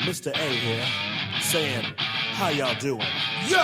Mr. A here, saying, how y'all doing? Yo!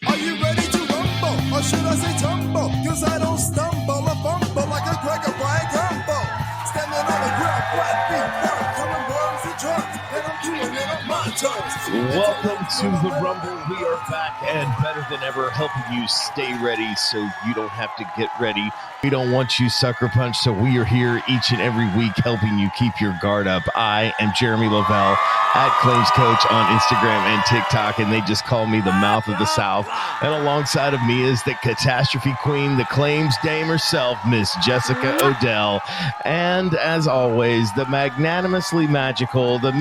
Are you ready to rumble? Or should I say tumble? Cause I don't stumble or fumble like a cracker fried crumble. Standing on the ground, flat feet firm, coming worms and drums, and I'm doing it on my terms. Welcome to the Rumble. We are back and better than ever, helping you stay ready so you don't have to get ready. We don't want you sucker punch, so we are here each and every week helping you keep your guard up. I am Jeremy Lavelle at Claims Coach on Instagram and TikTok, and they just call me the mouth of the South. And alongside of me is the catastrophe queen, the claims dame herself, Miss Jessica Odell. And as always, the magnanimously magical, the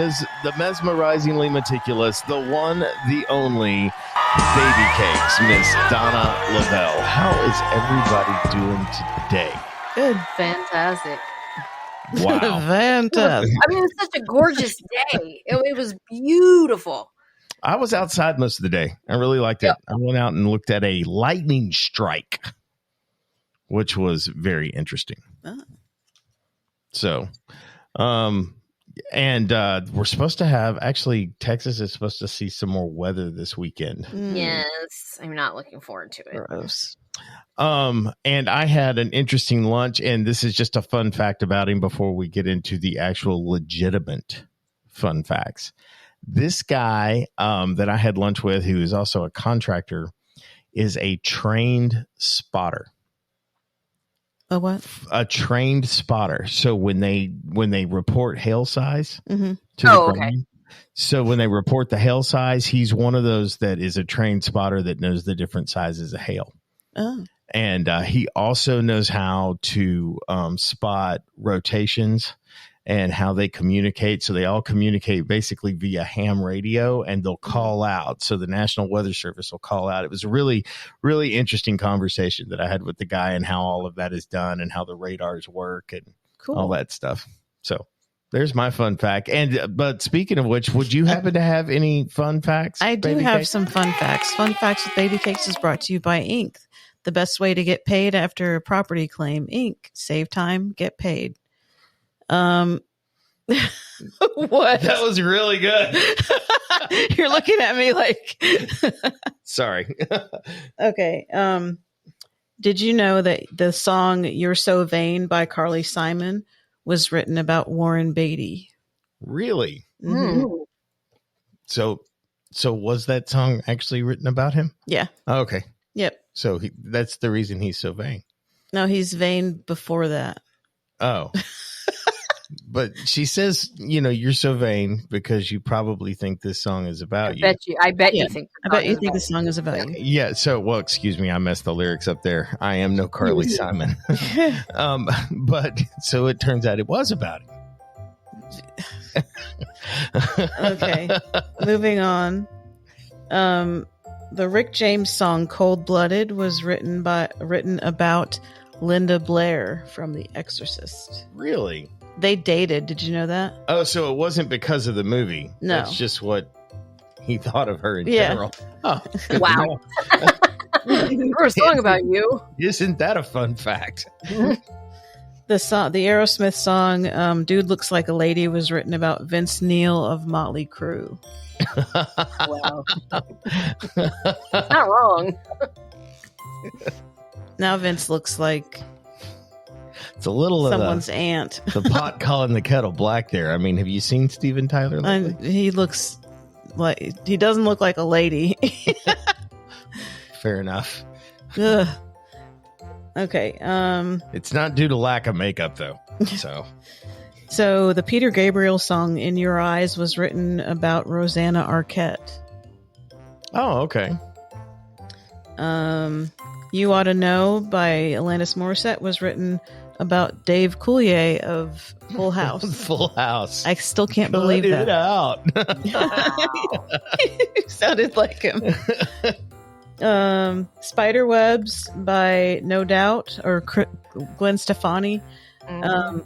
mesmerizingly meticulous, the one, the only baby cakes, Miss Donna Lavelle. How is everybody doing today? Good. Fantastic. Wow. Fantastic. I mean, it's such a gorgeous day. It was beautiful. I was outside most of the day. I really liked it. Yep. I went out and looked at a lightning strike, which was very interesting. Oh. So, we're supposed to have, actually, Texas is supposed to see some more weather this weekend. Yes. I'm not looking forward to it. Gross. And I had an interesting lunch, and this is just a fun fact about him before we get into the actual legitimate fun facts. This guy that I had lunch with, who is also a contractor, is a trained spotter. A what? A trained spotter. So when they report hail size Mm-hmm. to the okay. ground, so when they report the hail size, he's one of those that is a trained spotter that knows the different sizes of hail. Oh. And he also knows how to spot rotations and how they communicate. So they all communicate basically via ham radio, and they'll call out. So the National Weather Service will call out. It was a really, really interesting conversation that I had with the guy, and how all of that is done and how the radars work and Cool. all that stuff. So there's my fun fact. But speaking of which, would you happen to have any fun facts? I do Baby have Cake? some fun facts. Fun facts with Baby Cakes is brought to you by Inc. The best way to get paid after a property claim. Inc. Save time, get paid. What? That was really good. You're looking at me like Sorry. okay. Did you know that the song You're So Vain by Carly Simon was written about Warren Beatty? Really? Mhm. So was that song actually written about him? Yeah. Oh, okay. Yep. So that's the reason he's so vain. No, he's vain before that. Oh. But she says, you're so vain because you probably think this song is about you. I bet Yeah. you think. I bet you think the song is about you. Yeah. So, well, excuse me. I messed the lyrics up there. I am no Carly Simon. But so it turns out it was about him. Okay. Moving on. The Rick James song "Cold Blooded" was written about Linda Blair from The Exorcist. Really? They dated. Did you know that? Oh, so it wasn't because of the movie. No. That's just what he thought of her in Yeah. general. Oh, Wow. For a song about you. Isn't that a fun fact? The Aerosmith song "Dude Looks Like a Lady" was written about Vince Neil of Motley Crue. Wow. Not wrong. Now Vince looks like It's a little someone's of aunt. the pot calling the kettle black there. I mean, have you seen Steven Tyler lately? And he looks like he doesn't look like a lady. Fair enough. Ugh. Okay. It's not due to lack of makeup, though. So the Peter Gabriel song "In Your Eyes" was written about Rosanna Arquette. Oh, okay. "You Ought to Know" by Alanis Morissette was written about Dave Coulier of Full House. Full House. I still can't Cut believe it that. out. Sounded like him. "Spiderwebs" by No Doubt or Gwen Stefani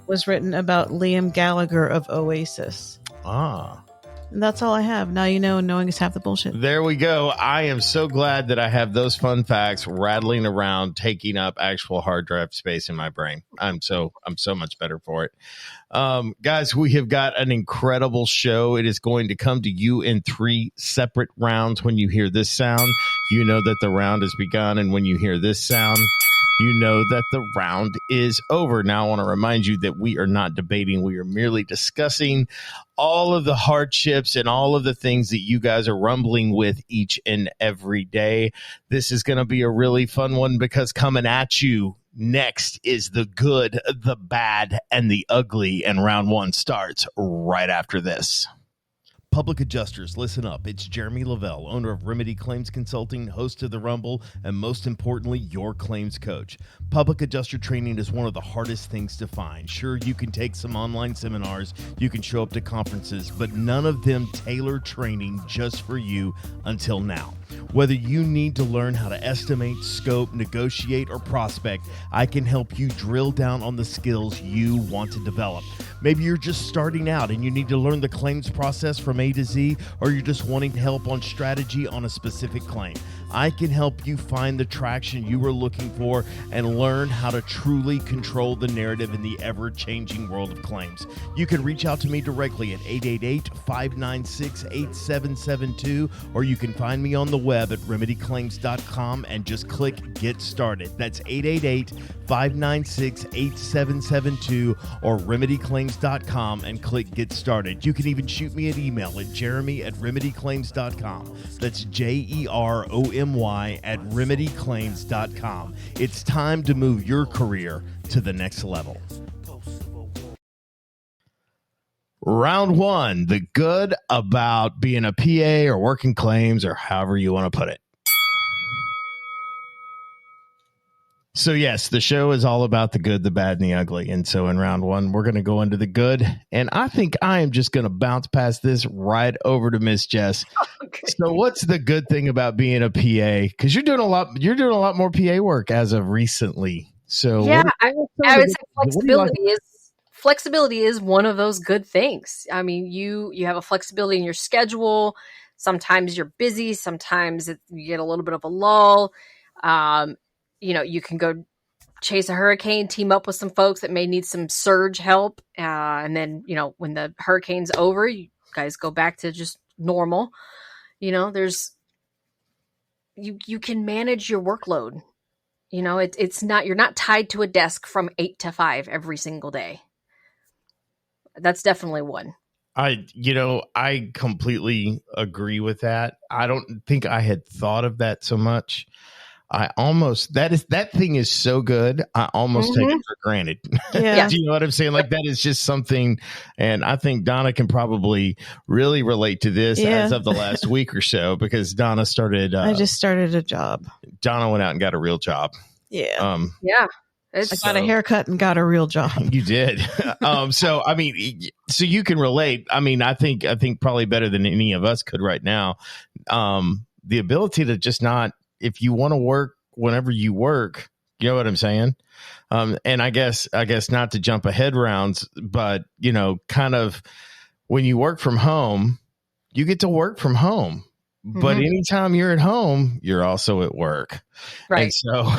was written about Liam Gallagher of Oasis. Ah. That's all I have. Now you know, and knowing is half the bullshit. There we go. I am so glad that I have those fun facts rattling around, taking up actual hard drive space in my brain. I'm so much better for it. Guys, we have got an incredible show. It is going to come to you in 3 separate rounds. When you hear this sound, you know that the round has begun. And when you hear this sound, you know that the round is over. Now, I want to remind you that we are not debating. We are merely discussing all of the hardships and all of the things that you guys are rumbling with each and every day. This is going to be a really fun one, because coming at you next is the good, the bad, and the ugly. And round 1 starts right after this. Public adjusters, listen up. It's Jeremy Lavelle, owner of Remedy Claims Consulting, host of The Rumble, and most importantly, your claims coach. Public adjuster training is one of the hardest things to find. Sure, you can take some online seminars, you can show up to conferences, but none of them tailor training just for you until now. Whether you need to learn how to estimate, scope, negotiate, or prospect, I can help you drill down on the skills you want to develop. Maybe you're just starting out and you need to learn the claims process from A to Z, or you're just wanting help on strategy on a specific claim. I can help you find the traction you are looking for and learn how to truly control the narrative in the ever-changing world of claims. You can reach out to me directly at 888-596-8772, or you can find me on the web at remedyclaims.com and just click Get Started. That's 888-596-8772 or remedyclaims.com and click Get Started. You can even shoot me an email at jeremy@remedyclaims.com. That's JEROMY@remedyclaims.com. It's time to move your career to the next level. Round 1, the good about being a PA or working claims, or however you want to put it. So yes, the show is all about the good, the bad, and the ugly. And so in round 1, we're going to go into the good. And I think I am just going to bounce past this right over to Miss Jess. Okay. So what's the good thing about being a PA? Because you're doing a lot more PA work as of recently. So yeah, I would say flexibility is one of those good things. I mean, you have a flexibility in your schedule. Sometimes you're busy. Sometimes you get a little bit of a lull. You can go chase a hurricane, team up with some folks that may need some surge help. And then, when the hurricane's over, you guys go back to just normal. You can manage your workload. It's not, you're not tied to a desk from 8 to 5 every single day. That's definitely one. I completely agree with that. I don't think I had thought of that so much. That thing is so good. I almost take it for granted. Yeah. Do you know what I'm saying? Like, that is just something. And I think Donna can probably really relate to this as of the last week or so, because Donna started. I just started a job. Donna went out and got a real job. Yeah. I got a haircut and got a real job. You did. So you can relate. I mean, I think probably better than any of us could right now. The ability to just not, if you want to work whenever you work, you know what I'm saying? And I guess not to jump ahead rounds, but kind of when you work from home, you get to work from home. But anytime you're at home, you're also at work. Right. And so,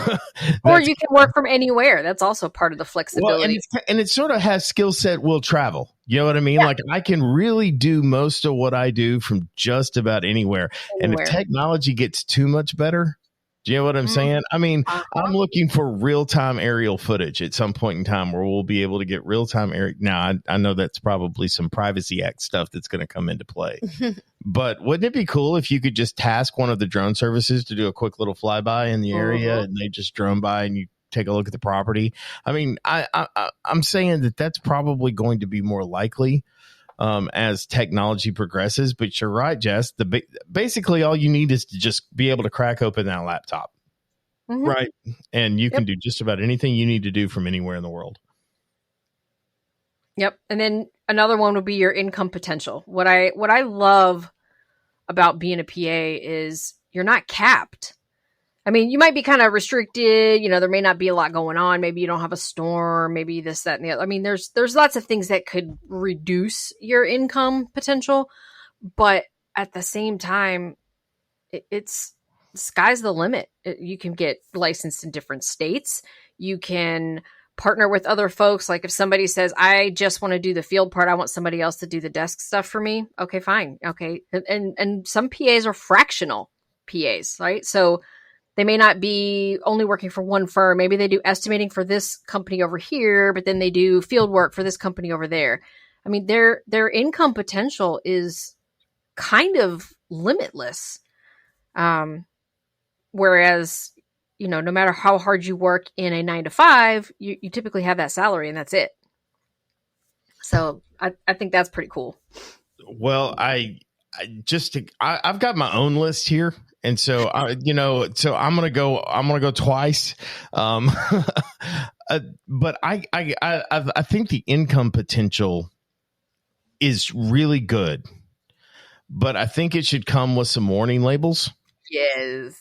or you can work from anywhere. That's also part of the flexibility. Well, and it sort of has skill set will travel. You know what I mean? Yeah. Like, I can really do most of what I do from just about anywhere. And if technology gets too much better, do you know what I'm saying? I mean, I'm looking for real-time aerial footage at some point in time where we'll be able to get real-time aerial. Now, I know that's probably some Privacy Act stuff that's going to come into play. But wouldn't it be cool if you could just task one of the drone services to do a quick little flyby in the area and they just drone by and you take a look at the property? I mean, I'm saying that that's probably going to be more likely as technology progresses. But you're right, Jess. Basically, all you need is to just be able to crack open that laptop, right? And you can do just about anything you need to do from anywhere in the world. Yep. And then another one would be your income potential. What I love about being a PA is you're not capped. I mean, you might be kind of restricted. There may not be a lot going on. Maybe you don't have a storm, maybe this, that, and the other. I mean, there's lots of things that could reduce your income potential, But at the same time, it's sky's the limit. You can get licensed in different states. You can partner with other folks. Like if somebody says, I just want to do the field part, I want somebody else to do the desk stuff for me. Okay, fine. Okay. And some PAs are fractional PAs, right? So they may not be only working for one firm. Maybe they do estimating for this company over here, but then they do field work for this company over there. I mean, their income potential is kind of limitless. Whereas, no matter how hard you work in a 9 to 5, you typically have that salary and that's it. So I think that's pretty cool. Well, I've got my own list here. And so, so I'm going to go twice. But I think the income potential is really good, but I think it should come with some warning labels. Yes.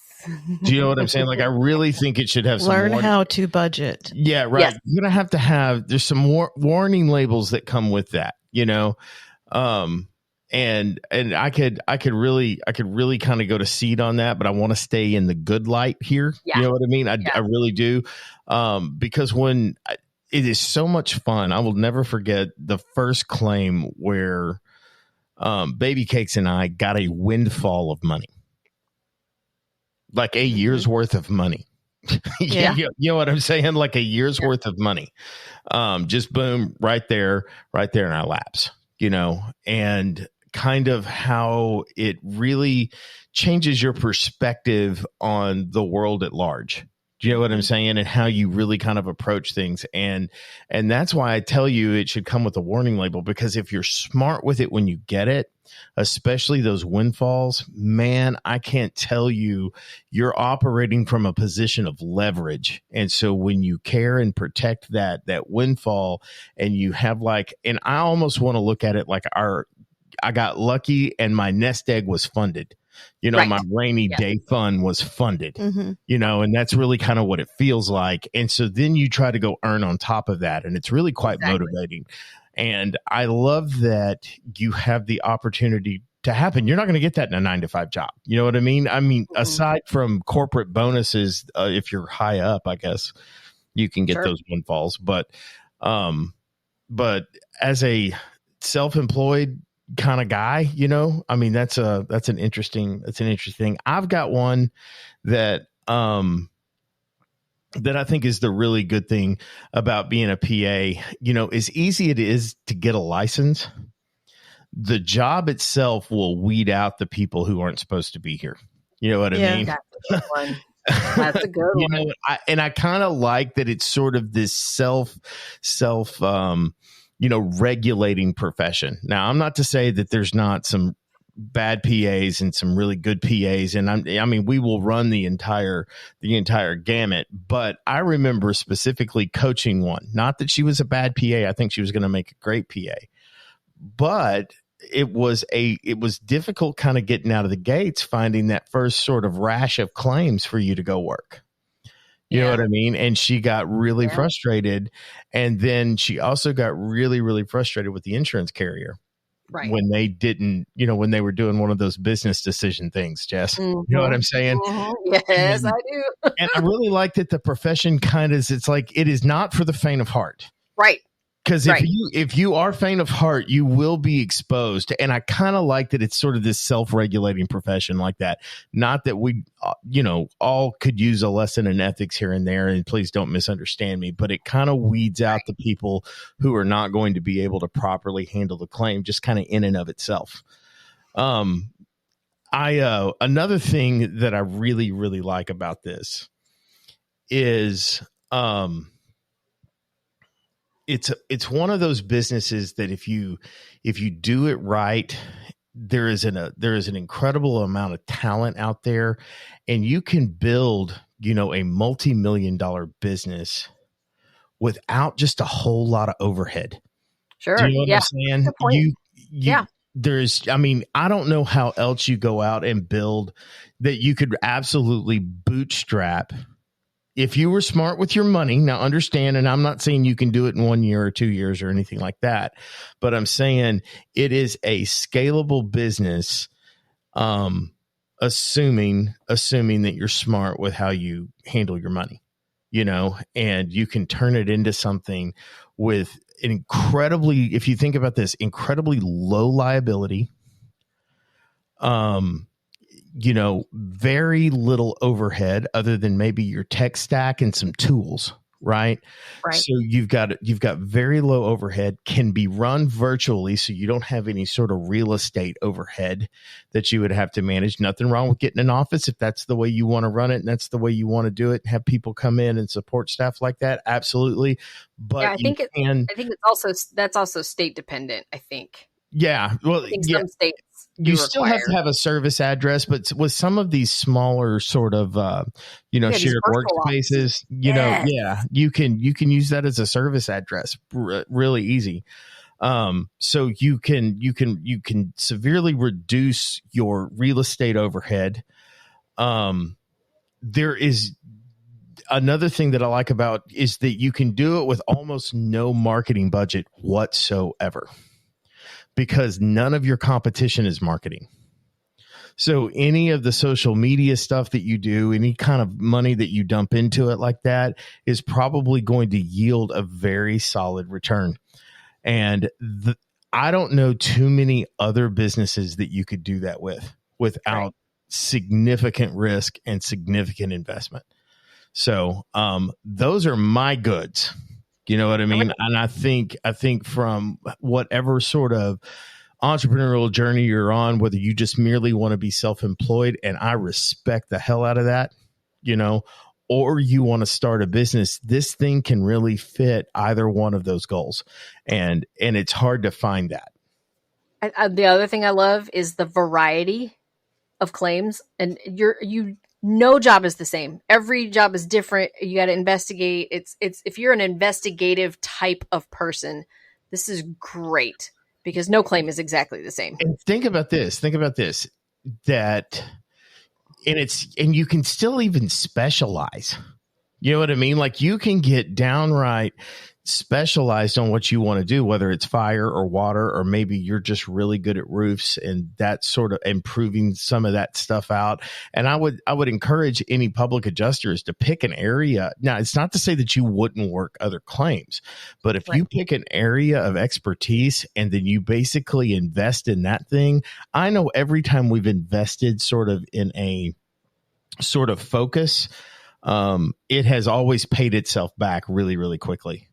Do you know what I'm saying? Like, I really think it should have some learn how to budget. Yeah, right. Yes. You're going to have there's some warning labels that come with that, and I could really kind of go to seed on that, but I want to stay in the good light here. Yeah. You know what I mean? I really do. Because it is so much fun. I will never forget the first claim where Baby Cakes and I got a windfall of money. Like a year's worth of money. Yeah. You know what I'm saying? Like a year's worth of money. Just boom, right there in our laps, and kind of how it really changes your perspective on the world at large. Do you know what I'm saying? And how you really kind of approach things. And that's why I tell you it should come with a warning label, because if you're smart with it when you get it, especially those windfalls, man, I can't tell you, you're operating from a position of leverage. And so when you care and protect that windfall, and you have and I almost want to look at it like I got lucky and my nest egg was funded. Right. My rainy day fund was funded, and that's really kind of what it feels like. And so then you try to go earn on top of that. And it's really quite motivating. And I love that you have the opportunity to happen. You're not going to get that in a 9 to 5 job. You know what I mean? I mean, aside from corporate bonuses, if you're high up, I guess you can get those windfalls. But as a self-employed kind of guy, I mean, that's an interesting thing. I've got one that I think is the really good thing about being a PA. As easy it is to get a license, the job itself will weed out the people who aren't supposed to be here. You know what I mean? That's a good one. That's a good one. I kind of like that it's sort of this self regulating profession. Now, I'm not to say that there's not some bad PAs and some really good PAs. And I mean, we will run the entire gamut, but I remember specifically coaching one, not that she was a bad PA. I think she was going to make a great PA, but it was difficult kind of getting out of the gates, finding that first sort of rash of claims for you to go work. You know what I mean? And she got really frustrated. And then she also got really, really frustrated with the insurance carrier. Right. When they didn't, when they were doing one of those business decision things, Jess. You know what I'm saying? Yes, I do. And I really like that the profession it's like, it is not for the faint of heart. Right. Because if you are faint of heart, you will be exposed. And I kind of like that it's sort of this self-regulating profession like that. Not that we, all could use a lesson in ethics here and there. And please don't misunderstand me. But it kind of weeds out the people who are not going to be able to properly handle the claim, just kind of in and of itself. Another thing that I really, really like about this is it's one of those businesses that if you do it right, there is an incredible amount of talent out there, and you can build, a multi-million-dollar business without just a whole lot of overhead. Sure. Do you know what I'm saying? Good point. I don't know how else you go out and build that you could absolutely bootstrap if you were smart with your money, now understand, and I'm not saying you can do it in 1 year or 2 years or anything like that, but I'm saying it is a scalable business, assuming that you're smart with how you handle your money, and you can turn it into something with incredibly, if you think about this, incredibly low liability, very little overhead other than maybe your tech stack and some tools, right? Right. So you've got very low overhead, can be run virtually, so you don't have any sort of real estate overhead that you would have to manage. Nothing wrong with getting an office if that's the way you want to run it and that's the way you want to do it, and have people come in and support staff like that. Absolutely. But I think that's also state dependent, I think. Yeah. Well, I think some states you still have to have a service address, but with some of these smaller sort of, shared workspaces, you can use that as a service address really easy. So you can severely reduce your real estate overhead. There is another thing that I like about is that you can do it with almost no marketing budget whatsoever, because none of your competition is marketing. So any of the social media stuff that you do, any kind of money that you dump into it like that, is probably going to yield a very solid return. And I don't know too many other businesses that you could do that without significant risk and significant investment. So those are my goods. You know what I mean? And I think from whatever sort of entrepreneurial journey you're on, whether you just merely want to be self-employed, and I respect the hell out of that, or you want to start a business, this thing can really fit either one of those goals. And it's hard to find that. The other thing I love is the variety of claims, and no job is the same. Every job is different. You got to investigate. It's if you're an investigative type of person, this is great, because no claim is exactly the same. And think about this, that, and you can still even specialize. You know what I mean? Like, you can get downright specialized on what you want to do, whether it's fire or water, or maybe you're just really good at roofs and that sort of improving some of that stuff out. And I would encourage any public adjusters to pick an area. Now, it's not to say that you wouldn't work other claims, but if you pick an area of expertise and then you basically invest in that thing, I know every time we've invested sort of in a sort of focus, it has always paid itself back really, really quickly.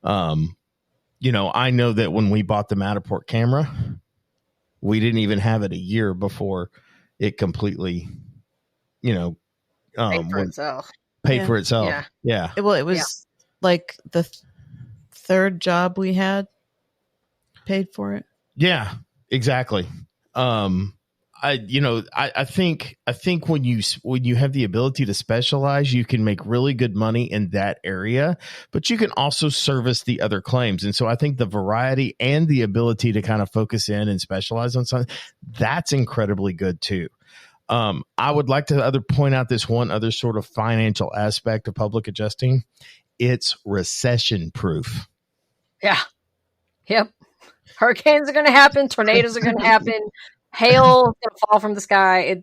I know that when we bought the Matterport camera, we didn't even have it a year before it completely, paid for itself. Paid for itself. Yeah. Well, it was like the third job we had paid for it. Yeah, exactly. I think when you have the ability to specialize, you can make really good money in that area, but you can also service the other claims. And so I think the variety and the ability to kind of focus in and specialize on something, that's incredibly good too. I would like to point out this one other sort of financial aspect of public adjusting. It's recession proof. Yeah. Yep. Hurricanes are going to happen. Tornadoes are going to happen. Hail going to fall from the sky.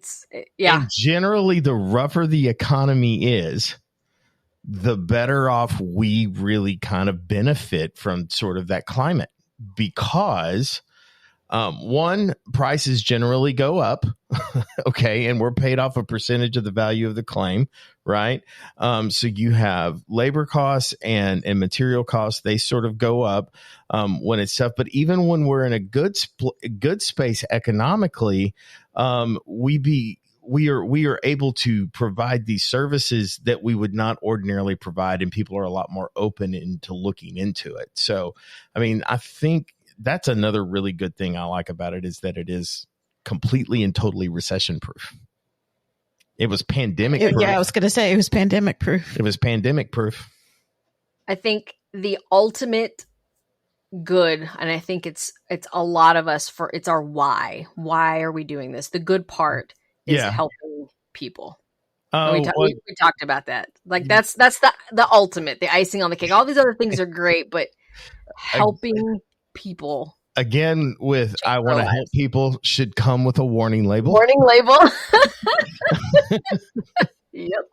And generally, the rougher the economy is, the better off we really kind of benefit from sort of that climate, because one, prices generally go up. Okay. And we're paid off a percentage of the value of the claim. Right. So you have labor costs and material costs. They sort of go up when it's tough. But even when we're in a good space economically, we are able to provide these services that we would not ordinarily provide, and people are a lot more open into looking into it. So, I mean, I think that's another really good thing I like about it, is that it is completely and totally recession proof. It was pandemic proof. Yeah, I was going to say it was pandemic proof. It was pandemic proof. I think the ultimate good, and I think it's a lot of us, it's our why. Why are we doing this? The good part is helping people. Oh, We talked about that. Like that's the ultimate, the icing on the cake. All these other things are great, but helping people. again, with I want to lives. help people should come with a warning label. Warning label. Yep.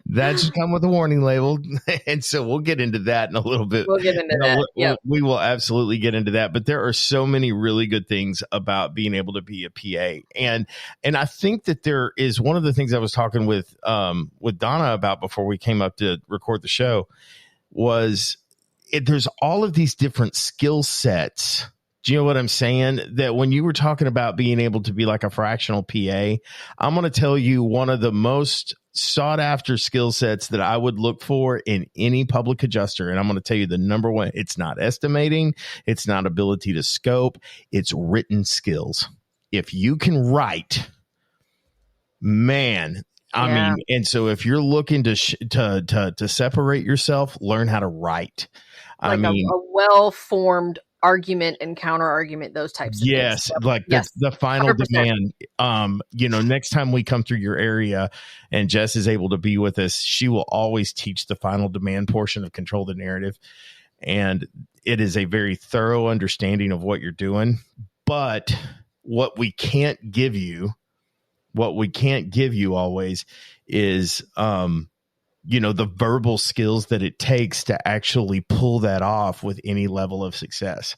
That should come with a warning label. And so we'll get into that in a little bit. We'll get into that. Yep. We will absolutely get into that. But there are so many really good things about being able to be a PA. And I think that there is one of the things I was talking with Donna about before we came up to record the show was there's all of these different skill sets. Do you know what I'm saying? That when you were talking about being able to be like a fractional PA, I'm going to tell you one of the most sought after skill sets that I would look for in any public adjuster. And I'm going to tell you the number one, it's not estimating. It's not ability to scope. It's written skills. If you can write, man, I mean, and so if you're looking to separate yourself, learn how to write. Like a well-formed argument and counter argument, those types of things. Like the final 100%. Demand. Next time we come through your area and Jess is able to be with us, she will always teach the final demand portion of Control the Narrative. And it is a very thorough understanding of what you're doing. But what we can't give you always is the verbal skills that it takes to actually pull that off with any level of success.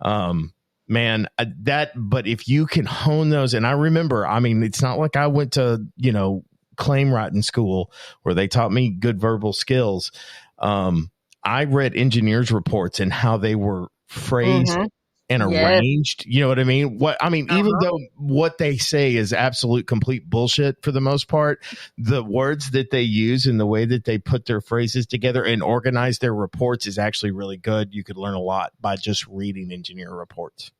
But if you can hone those, and I remember, I mean, it's not like I went to, claim writing school where they taught me good verbal skills. I read engineers' reports and how they were phrased and arranged. You know what I mean? Even though what they say is absolute complete bullshit for the most part, the words that they use and the way that they put their phrases together and organize their reports is actually really good. You could learn a lot by just reading engineer reports.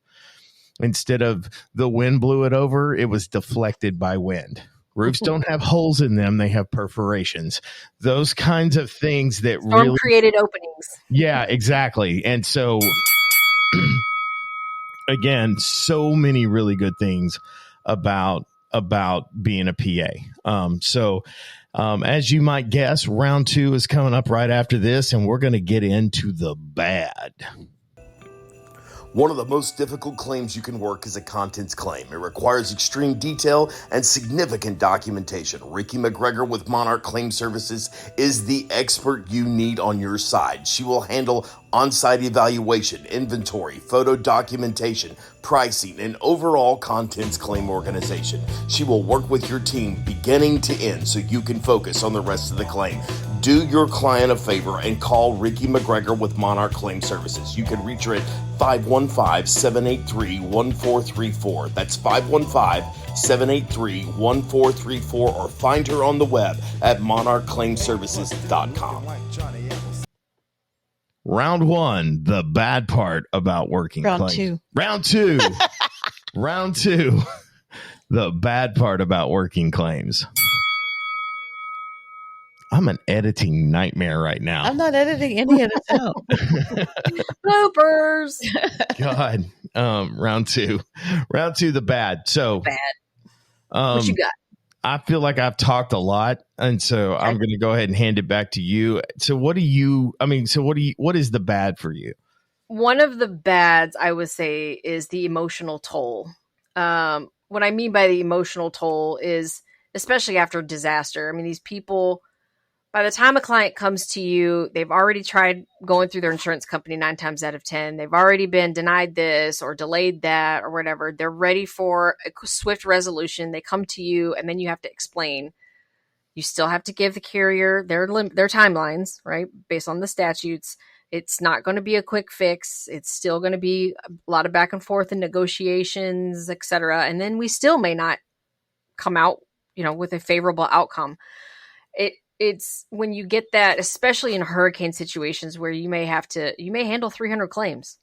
Instead of the wind blew it over, it was deflected by wind. Roofs don't have holes in them. They have perforations. Those kinds of things that really created openings. Yeah, exactly. And so again, so many really good things about being a PA. As you might guess, round 2 is coming up right after this, and we're going to get into the bad. One of the most difficult claims you can work is a contents claim. It requires extreme detail and significant documentation. Ricky McGregor with Monarch Claim Services is the expert you need on your side. She will handle on-site evaluation, inventory, photo documentation, pricing, and overall contents claim organization. She will work with your team beginning to end so you can focus on the rest of the claim. Do your client a favor and call Ricky McGregor with Monarch Claim Services. You can reach her at 515-783-1434. That's 515-783-1434, or find her on the web at monarchclaimservices.com. Round 1, the bad part about working claims. Round 2. Round 2, the bad part about working claims. I'm an editing nightmare right now. I'm not editing any of this out. Bloopers. God. Round 2. Round 2, the bad. So bad. What you got? I feel like I've talked a lot, and so I'm going to go ahead and hand it back to you. So what is the bad for you? One of the bads I would say is the emotional toll. What I mean by the emotional toll is, especially after disaster, I mean, these people, by the time a client comes to you, they've already tried going through their insurance company 9 times out of 10. They've already been denied this or delayed that or whatever. They're ready for a swift resolution. They come to you, and then you have to explain. You still have to give the carrier their timelines, right? Based on the statutes. It's not going to be a quick fix. It's still going to be a lot of back and forth and negotiations, et cetera. And then we still may not come out, with a favorable outcome. It's when you get that, especially in hurricane situations where you may handle 300 claims.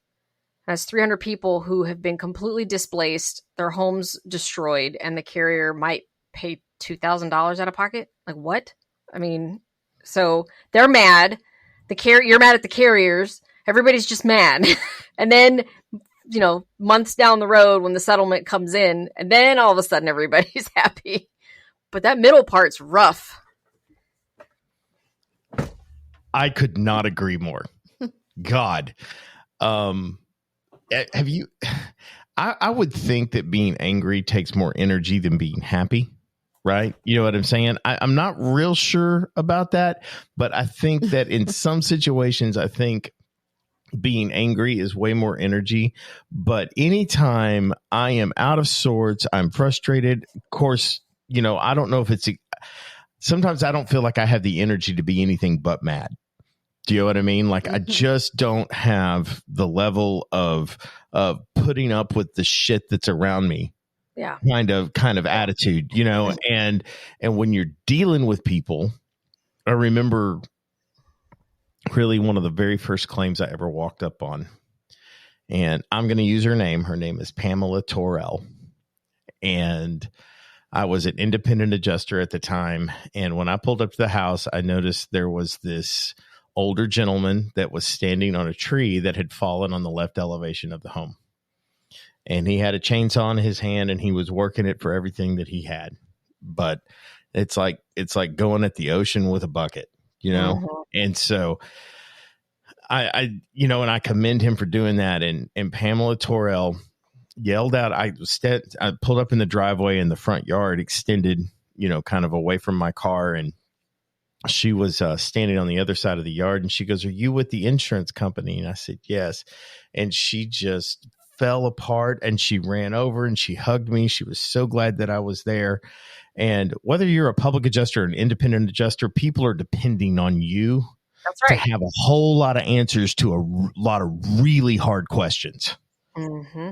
That's 300 people who have been completely displaced, their homes destroyed, and the carrier might pay $2,000 out of pocket. Like what? I mean, so they're mad. You're mad at the carriers. Everybody's just mad. And then, months down the road when the settlement comes in, and then all of a sudden everybody's happy. but that middle part's rough. I could not agree more. God. Have you, I would think that being angry takes more energy than being happy. Right. You know what I'm saying? I'm not real sure about that, but I think that in some situations, I think being angry is way more energy. But anytime I am out of sorts, I'm frustrated. Of course, you know, I don't know if sometimes I don't feel like I have the energy to be anything but mad. Do you know what I mean? Like, I just don't have the level of putting up with the shit that's around me. Yeah. Kind of attitude, you know, and when you're dealing with people, I remember really one of the very first claims I ever walked up on, and I'm going to use her name. Her name is Pamela Torrell. And I was an independent adjuster at the time. And when I pulled up to the house, I noticed there was this older gentleman that was standing on a tree that had fallen on the left elevation of the home. And he had a chainsaw in his hand and he was working it for everything that he had. But it's like going at the ocean with a bucket, you know? Mm-hmm. And so I you know, and I commend him for doing that. And Pamela Torrell yelled out, I pulled up in the driveway in the front yard, extended, you know, kind of away from my car. And she was standing on the other side of the yard. And she goes, "Are you with the insurance company?" And I said, "Yes." And she just fell apart and she ran over and she hugged me. She was so glad that I was there. And whether you're a public adjuster or an independent adjuster, people are depending on you to have a whole lot of answers to a lot of really hard questions. Mm-hmm.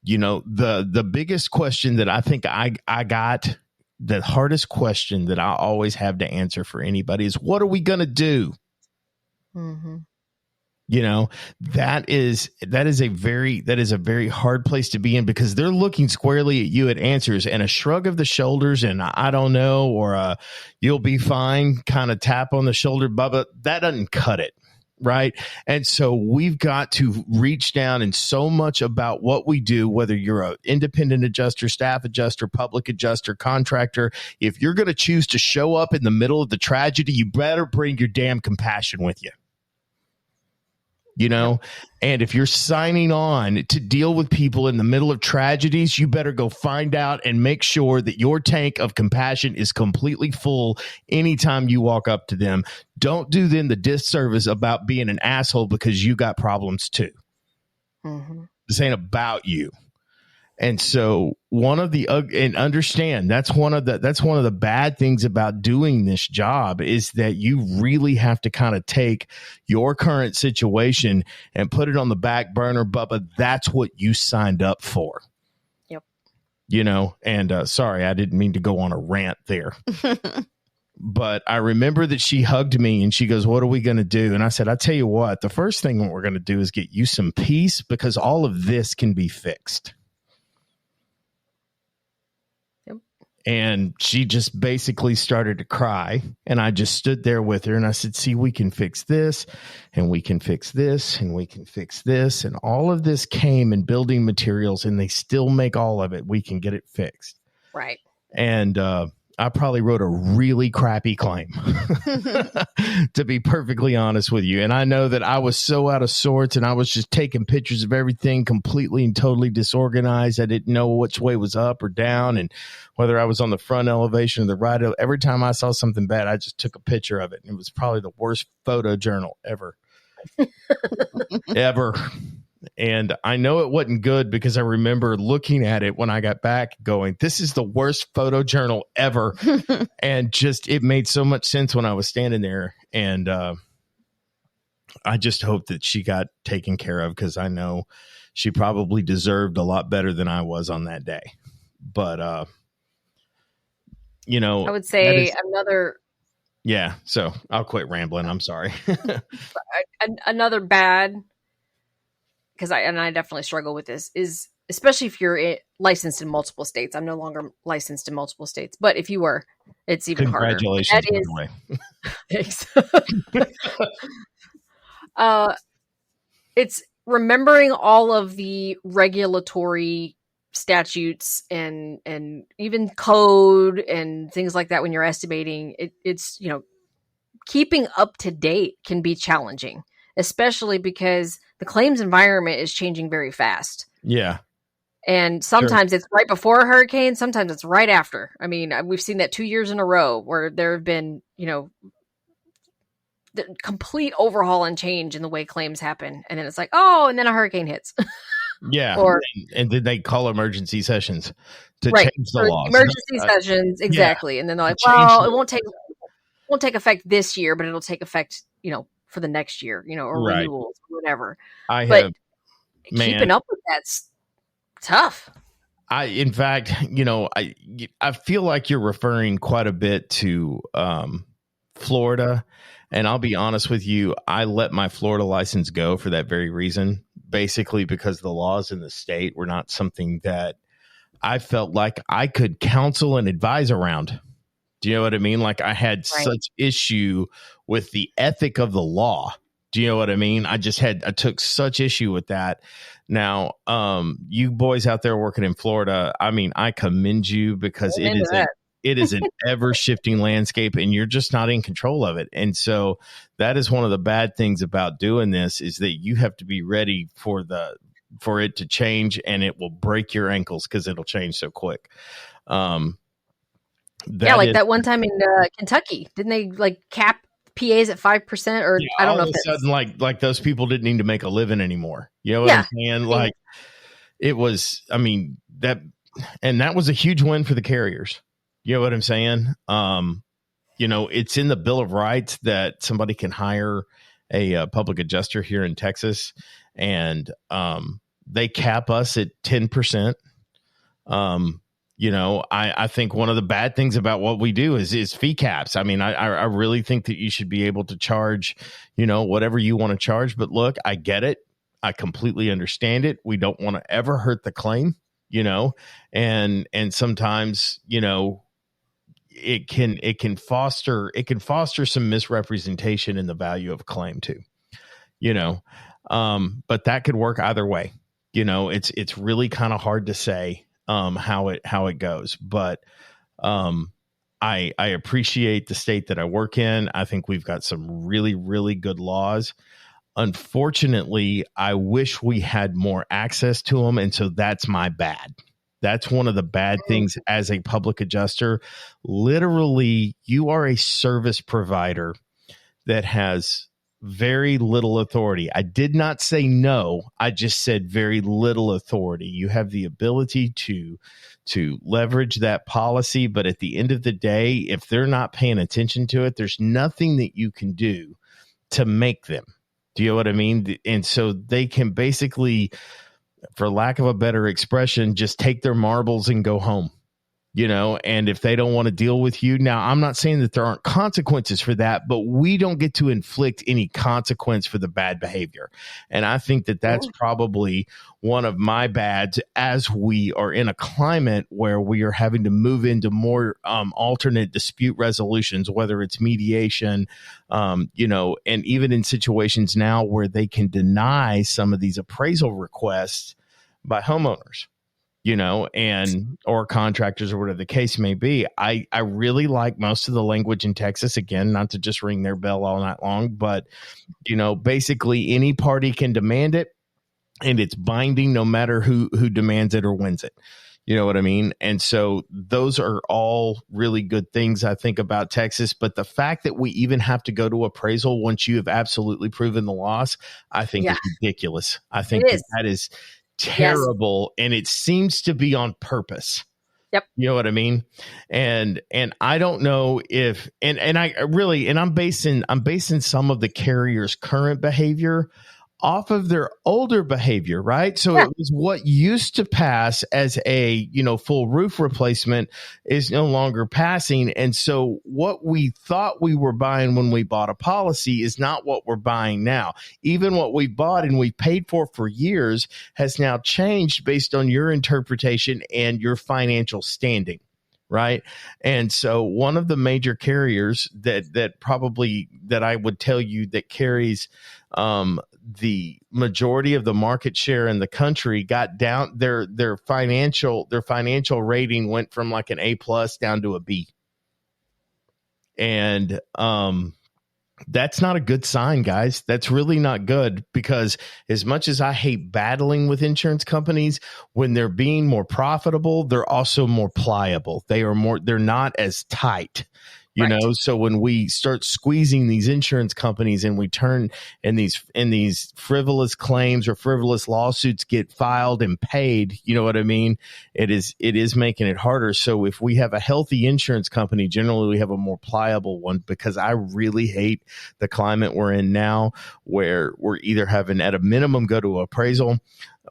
You know, the biggest question that I think I got, the hardest question that I always have to answer for anybody is, what are we going to do? Mm-hmm. You know, that is a very hard place to be in, because they're looking squarely at you at answers, and a shrug of the shoulders and I don't know, or a "you'll be fine" kind of tap on the shoulder, Bubba, that doesn't cut it. Right. And so we've got to reach down, and so much about what we do, whether you're an independent adjuster, staff adjuster, public adjuster, contractor, if you're going to choose to show up in the middle of the tragedy, you better bring your damn compassion with you. You know, and if you're signing on to deal with people in the middle of tragedies, you better go find out and make sure that your tank of compassion is completely full anytime you walk up to them. Don't do them the disservice about being an asshole because you got problems too. Mm-hmm. This ain't about you. And so and understand that's one of the bad things about doing this job, is that you really have to kind of take your current situation and put it on the back burner, Bubba. That's what you signed up for. Yep. You know, and sorry, I didn't mean to go on a rant there. But I remember that she hugged me and she goes, "What are we going to do?" And I said, "I tell you what, the first thing we're going to do is get you some peace, because all of this can be fixed." And she just basically started to cry. And I just stood there with her and I said, "See, we can fix this, and we can fix this, and we can fix this. And all of this came in building materials, and they still make all of it. We can get it fixed." Right. And I probably wrote a really crappy claim, to be perfectly honest with you. And I know that I was so out of sorts, and I was just taking pictures of everything completely and totally disorganized. I didn't know which way was up or down, and whether I was on the front elevation or the right. Every time I saw something bad, I just took a picture of it. And it was probably the worst photo journal ever. Ever. And I know it wasn't good, because I remember looking at it when I got back going, this is the worst photo journal ever. And just, it made so much sense when I was standing there. And I just hope that she got taken care of, because I know she probably deserved a lot better than I was on that day. But, you know, I would say another. Yeah. So I'll quit rambling. I'm sorry. Another bad, because I definitely struggle with this, is especially if you're licensed in multiple states. I'm no longer licensed in multiple states, but if you were, it's even harder. Congratulations, by the way. It's remembering all of the regulatory statutes and even code and things like that when you're estimating, it's, you know, keeping up to date can be challenging, especially because the claims environment is changing very fast. Yeah. And sometimes it's right before a hurricane, sometimes it's right after. I mean, we've seen that 2 years in a row where there have been, you know, the complete overhaul and change in the way claims happen. And then it's like, oh, and then a hurricane hits. Yeah. Or, and then they call emergency sessions to right, change the or laws. emergency sessions, exactly. And then they're like, well, it won't take effect this year, but it'll take effect, you know, for the next year, you know, or Right. renewals or whatever. But keeping up with that's tough. In fact, you know, I feel like you're referring quite a bit to Florida, and I'll be honest with you, I let my Florida license go for that very reason, basically because the laws in the state were not something that I felt like I could counsel and advise around. Do you know what I mean? Like I had such issue with the ethic of the law. Do you know what I mean? I took such issue with that. Now, you boys out there working in Florida, I mean, I commend you because it is an ever shifting landscape and you're just not in control of it. And so that is one of the bad things about doing this is that you have to be ready for it to change, and it will break your ankles because it'll change so quick. That one time in Kentucky, didn't they like cap PAs at 5%? Or I don't know. All of a sudden, like those people didn't need to make a living anymore. You know what I'm saying? Like it was. I mean that was a huge win for the carriers. You know what I'm saying? You know, it's in the Bill of Rights that somebody can hire a public adjuster here in Texas, and they cap us at 10%. You know, I think one of the bad things about what we do is fee caps. I mean, I really think that you should be able to charge, you know, whatever you want to charge. But look, I get it. I completely understand it. We don't want to ever hurt the claim, you know, and sometimes, you know, it can foster some misrepresentation in the value of a claim too, you know, but that could work either way. You know, it's really kind of hard to say how it goes, but I appreciate the state that I work in. I think we've got some really, really good laws. Unfortunately, I wish we had more access to them, and so that's my bad. That's one of the bad things as a public adjuster. Literally, you are a service provider that has very little authority. I did not say no. I just said very little authority. You have the ability to leverage that policy, but at the end of the day, if they're not paying attention to it, there's nothing that you can do to make them. Do you know what I mean? And so they can basically, for lack of a better expression, just take their marbles and go home. You know, and if they don't want to deal with you, now I'm not saying that there aren't consequences for that, but we don't get to inflict any consequence for the bad behavior. And I think that that's probably one of my bads as we are in a climate where we are having to move into more alternate dispute resolutions, whether it's mediation, you know, and even in situations now where they can deny some of these appraisal requests by homeowners, you know, or contractors or whatever the case may be. I really like most of the language in Texas, again, not to just ring their bell all night long, but, you know, basically any party can demand it and it's binding no matter who demands it or wins it. You know what I mean? And so those are all really good things I think about Texas. But the fact that we even have to go to appraisal once you have absolutely proven the loss, I think is ridiculous. I think that is terrible, and it seems to be on purpose. Yep. You know what I mean? And I don't know if I'm basing some of the carriers' current behavior off of their older behavior, right? So it was what used to pass as a, you know, full roof replacement is no longer passing. And so what we thought we were buying when we bought a policy is not what we're buying now. Even what we bought and we paid for years has now changed based on your interpretation and your financial standing. Right. And so one of the major carriers that I would tell you that carries the majority of the market share in the country got down. Their financial rating went from like an A+ down to a B. And that's not a good sign, guys. That's really not good, because as much as I hate battling with insurance companies, when they're being more profitable, they're also more pliable. They're not as tight. You know, so when we start squeezing these insurance companies and we turn and these frivolous claims or frivolous lawsuits get filed and paid, you know what I mean? It is making it harder. So if we have a healthy insurance company, generally we have a more pliable one, because I really hate the climate we're in now, where we're either having at a minimum go to appraisal,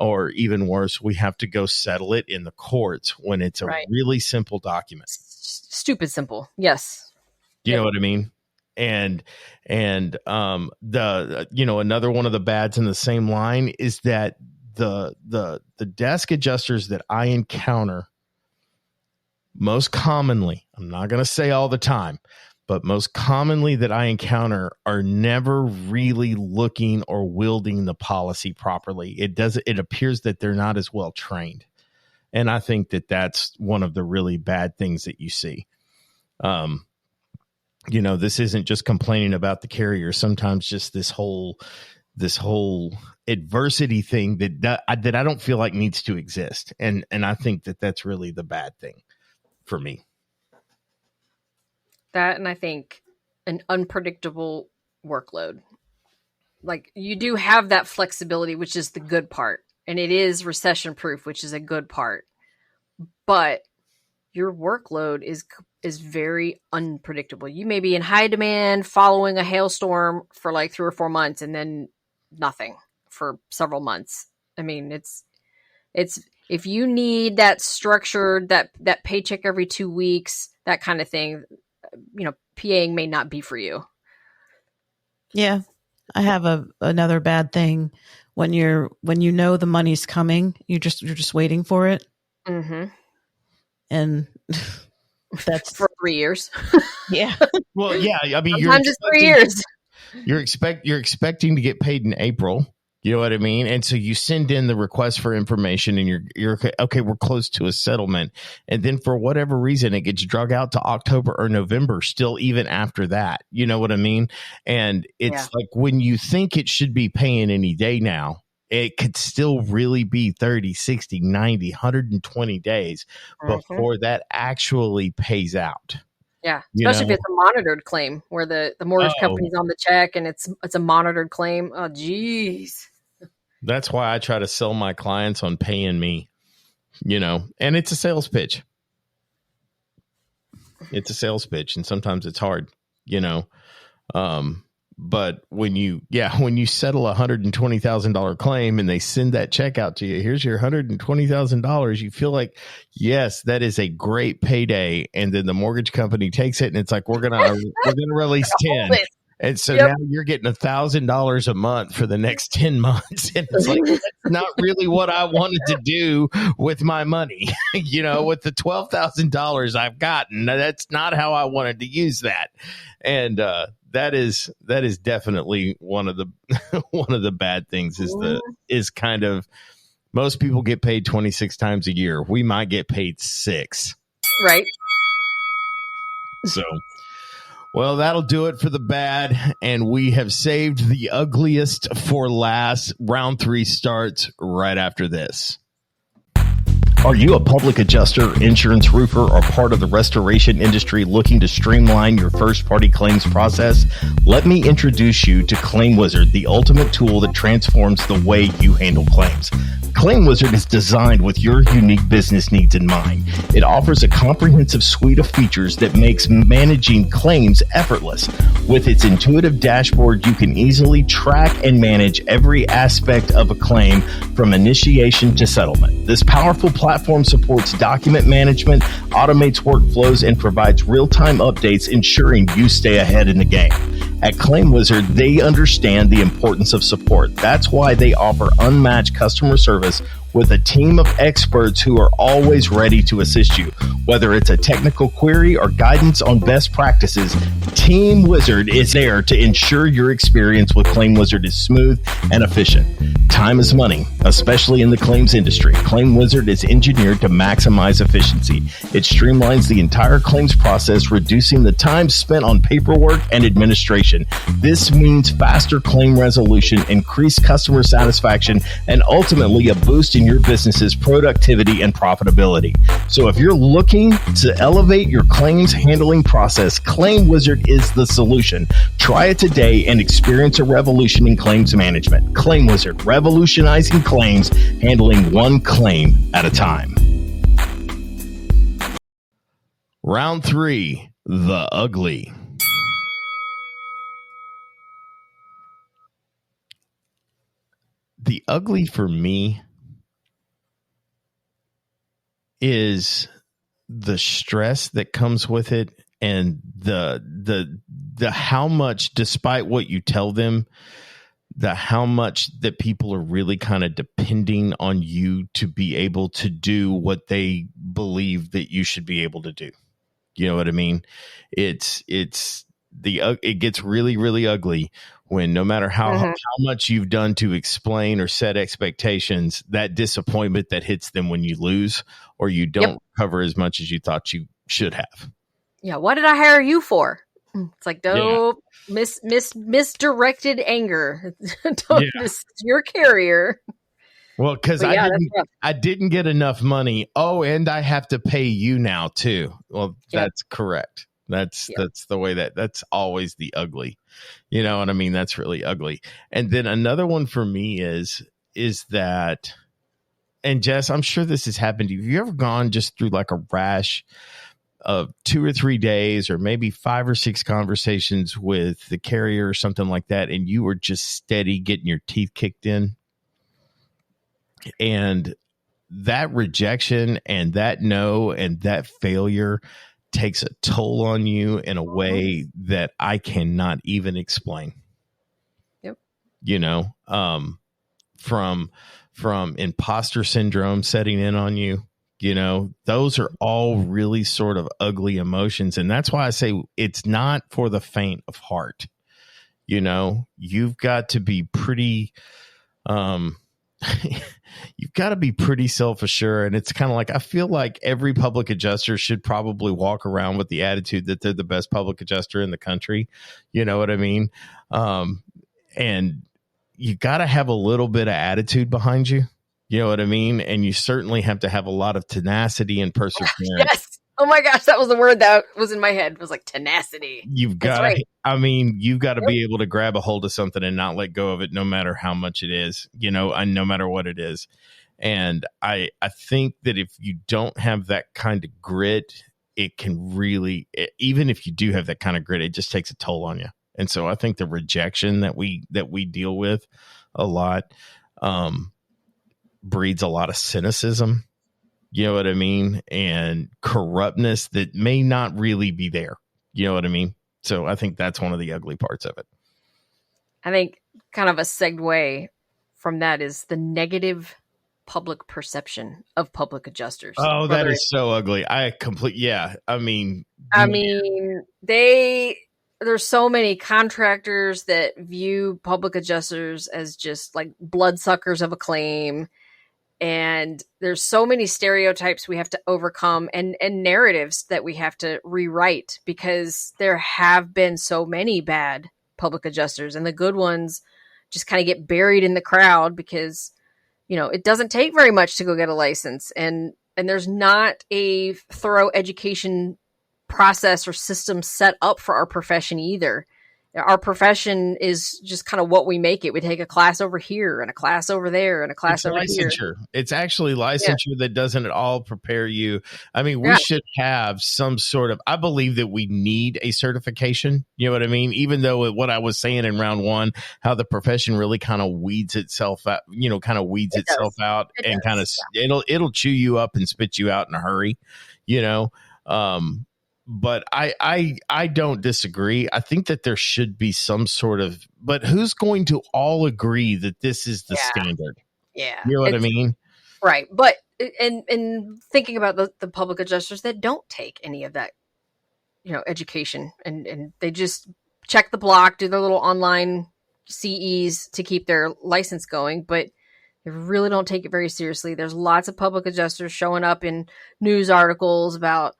or even worse, we have to go settle it in the courts when it's a really simple document. Stupid simple. Yes. You know what I mean? And the another one of the bads in the same line is that the desk adjusters that I encounter most commonly, I'm not going to say all the time, but most commonly that I encounter, are never really looking or wielding the policy properly. It appears that they're not as well trained. And I think that that's one of the really bad things that you see. This isn't just complaining about the carrier. Sometimes just this whole adversity thing that I don't feel like needs to exist. And I think that that's really the bad thing for me. That, and I think an unpredictable workload. Like, you do have that flexibility, which is the good part. And it is recession proof, which is a good part. But your workload is very unpredictable. You may be in high demand following a hailstorm for like 3 or 4 months, and then nothing for several months. I mean, it's if you need that structured, that paycheck every 2 weeks, that kind of thing, PAing may not be for you. Yeah. I have another bad thing when the money's coming, you're just waiting for it. Mm-hmm. And that's for 3 years. Yeah. Well, yeah. I mean, sometimes it's 3 years. You're expecting to get paid in April. You know what I mean? And so you send in the request for information, and you're okay. We're close to a settlement, and then for whatever reason, it gets drug out to October or November. Still, even after that, you know what I mean? And it's like when you think it should be paying any day now, it could still really be 30, 60, 90, 120 days before that actually pays out. Yeah, especially if it's a monitored claim where the mortgage company's on the check and it's a monitored claim. Oh, geez. That's why I try to sell my clients on paying me, and it's a sales pitch. It's a sales pitch, and sometimes it's hard, but when you settle $120,000 claim and they send that check out to you, here's your $120,000. You feel like, yes, that is a great payday. And then the mortgage company takes it and it's like, we're gonna release 10. And so now you're getting $1,000 a month for the next 10 months. And it's like, that's not really what I wanted to do with my money. With the $12,000 I've gotten, that's not how I wanted to use that. And that is definitely one of the bad things is kind of, most people get paid 26 times a year. We might get paid 6. Right. So, well, that'll do it for the bad. And we have saved the ugliest for last. Round 3 starts right after this. Are you a public adjuster, insurance roofer, or part of the restoration industry looking to streamline your first-party claims process? Let me introduce you to Claim Wizard, the ultimate tool that transforms the way you handle claims. Claim Wizard is designed with your unique business needs in mind. It offers a comprehensive suite of features that makes managing claims effortless. With its intuitive dashboard, you can easily track and manage every aspect of a claim from initiation to settlement. This powerful platform platform supports document management, automates workflows, and provides real-time updates, ensuring you stay ahead in the game. At Claim Wizard, they understand the importance of support. That's why they offer unmatched customer service with a team of experts who are always ready to assist you. Whether it's a technical query or guidance on best practices, Team Wizard is there to ensure your experience with Claim Wizard is smooth and efficient. Time is money, especially in the claims industry. Claim Wizard is engineered to maximize efficiency. It streamlines the entire claims process, reducing the time spent on paperwork and administration. This means faster claim resolution, increased customer satisfaction, and ultimately a boost in your business's productivity and profitability. So if you're looking to elevate your claims handling process, Claim Wizard is the solution. Try it today and experience a revolution in claims management. Claim Wizard, revolutionizing claims, handling one claim at a time. Round 3, the ugly. The ugly for me is the stress that comes with it, and the how much, despite what you tell them, the how much that people are really kind of depending on you to be able to do what they believe that you should be able to do. You know what I mean? It gets really, really ugly when no matter how much you've done to explain or set expectations, that disappointment that hits them when you lose or you don't cover as much as you thought you should have. Yeah. What did I hire you for? It's like, don't misdirected anger. This is your carrier. Well, because I didn't get enough money. Oh, and I have to pay you now too. Well, that's correct. That's the way that's always the ugly. You know what I mean? That's really ugly. And then another one for me is that, and Jess, I'm sure this has happened to you. Have you ever gone just through like a rash of 2 or 3 days or maybe 5 or 6 conversations with the carrier or something like that, and you were just steady getting your teeth kicked in? And that rejection and that no and that failure takes a toll on you in a way that I cannot even explain. Yep. You know, from imposter syndrome setting in on you, you know, those are all really sort of ugly emotions. And that's why I say it's not for the faint of heart. You know, you've got to be pretty, you've got to be pretty self-assured. And it's kind of like, I feel like every public adjuster should probably walk around with the attitude that they're the best public adjuster in the country. You know what I mean? And you got to have a little bit of attitude behind you. You know what I mean? And you certainly have to have a lot of tenacity and perseverance. Yes. Oh my gosh, that was the word that was in my head. It was like tenacity. You've got to, I mean, you've got to be able to grab a hold of something and not let go of it, no matter how much it is, you know, and no matter what it is. And I think that if you don't have that kind of grit, it can really, even if you do have that kind of grit, it just takes a toll on you. And so I think the rejection that we deal with a lot breeds a lot of cynicism. You know what I mean? And corruptness that may not really be there. You know what I mean? So I think that's one of the ugly parts of it. I think kind of a segue from that is the negative public perception of public adjusters. Oh, that is so ugly. I mean, there's so many contractors that view public adjusters as just like bloodsuckers of a claim. And there's so many stereotypes we have to overcome and narratives that we have to rewrite because there have been so many bad public adjusters, and the good ones just kind of get buried in the crowd because, you know, it doesn't take very much to go get a license, and there's not a thorough education process or system set up for our profession either. our profession is just kind of what we make it. We take a class over here and a class over there and a class It's over here. licensure. It's actually licensure that doesn't at all prepare you. I mean, we Yeah. should have some sort of, I believe that we need a certification. You know what I mean? Even though what I was saying in round one, how the profession really kind of weeds itself out, itself out It and kind of, does, it'll chew you up and spit you out in a hurry, but I don't disagree. I think that there should be some sort of, but who's going to all agree that this is the standard? Yeah. You know what I mean? Right. But and thinking about the public adjusters that don't take any of that, education and they just check the block, do their little online CEs to keep their license going, but they really don't take it very seriously. There's lots of public adjusters showing up in news articles about,